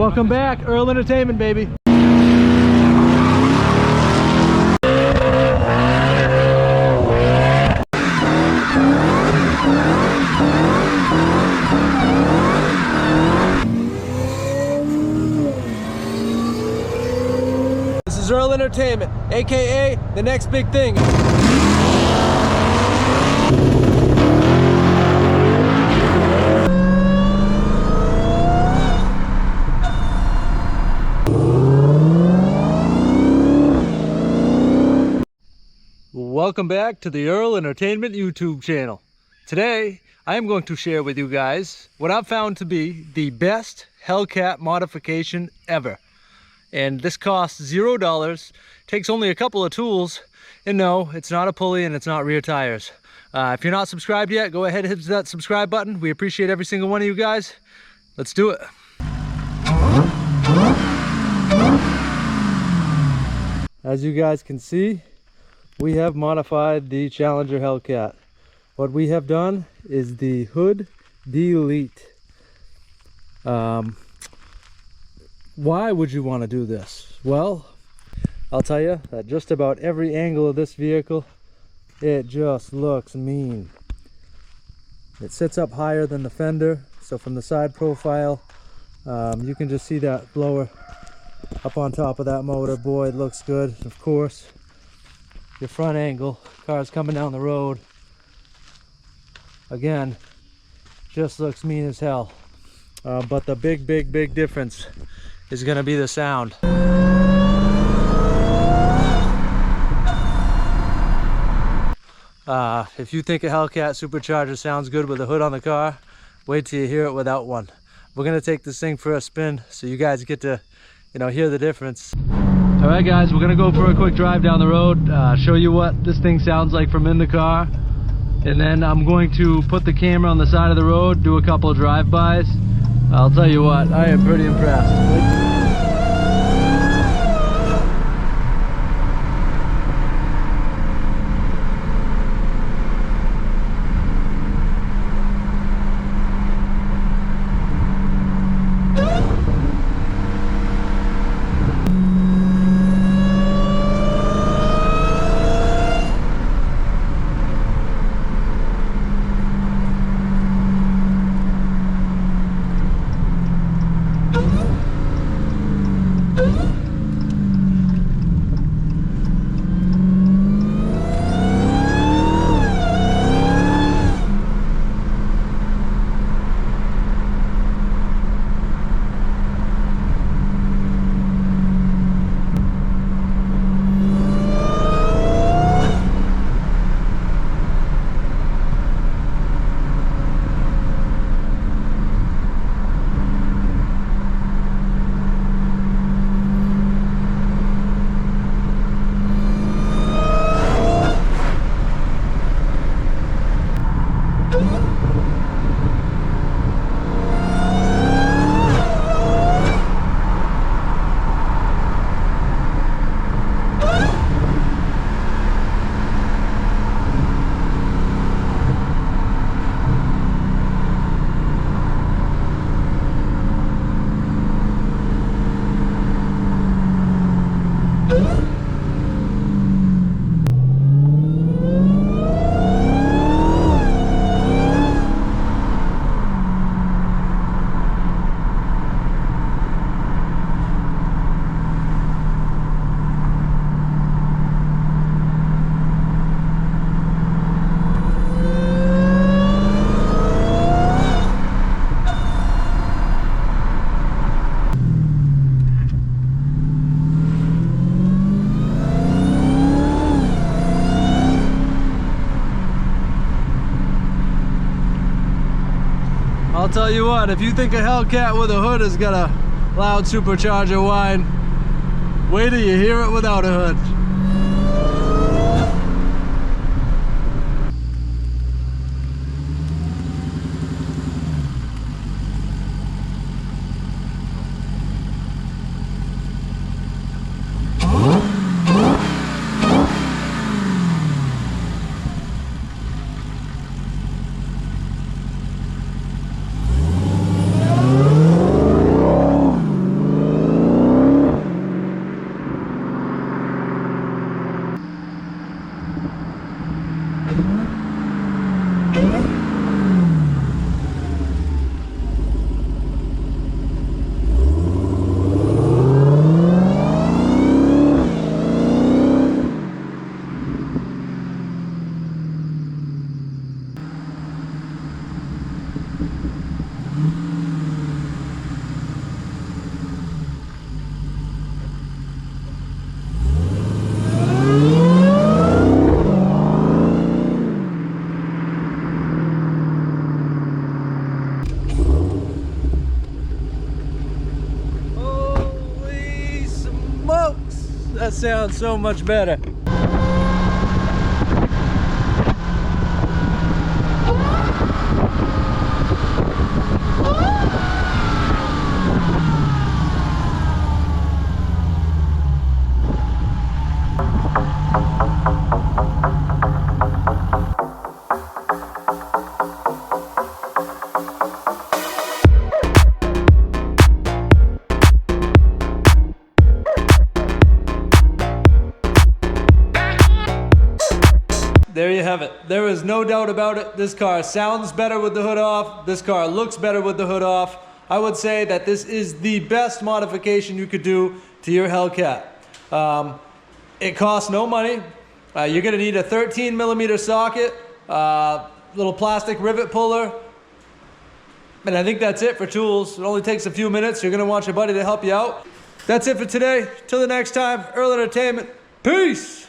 Welcome back, Earl Entertainment, baby. This is Earl Entertainment, aka the next big thing. Welcome back to the Earl Entertainment YouTube channel. Today, I am going to share with you guys what I've found to be the best Hellcat modification ever. And this costs $0, takes only a couple of tools, and no, it's not a pulley and it's not rear tires. If you're not subscribed yet, go ahead and hit that subscribe button. We appreciate every single one of you guys. Let's do it. As you guys can see, we have modified the Challenger Hellcat. What we have done is the hood delete. Why would you want to do this? Well, I'll tell you that just about every angle of this vehicle, it just looks mean. It sits up higher than the fender, so from the side profile, you can just see that blower up on top of that motor. Boy, it looks good. Of course, your front angle, cars coming down the road, again, just looks mean as hell. But the big difference is going to be the sound. If you think a Hellcat supercharger sounds good with a hood on the car, wait till you hear it without one. We're going to take this thing for a spin so you guys get to, hear the difference. All right, guys, we're going to go for a quick drive down the road, show you what this thing sounds like from in the car. And then I'm going to put the camera on the side of the road, do a couple of drive-bys. I'll tell you what, I am pretty impressed. I'll tell you what, if you think a Hellcat with a hood has got a loud supercharger whine, wait till you hear it without a hood. That sounds so much better. There you have it. There is no doubt about it. This car sounds better with the hood off. This car looks better with the hood off. I would say that this is the best modification you could do to your Hellcat. It costs no money. You're gonna need a 13mm socket, little plastic rivet puller, and I think that's it for tools. It only takes a few minutes. You're gonna want your buddy to help you out. That's it for today. Till the next time, Earl Entertainment. Peace!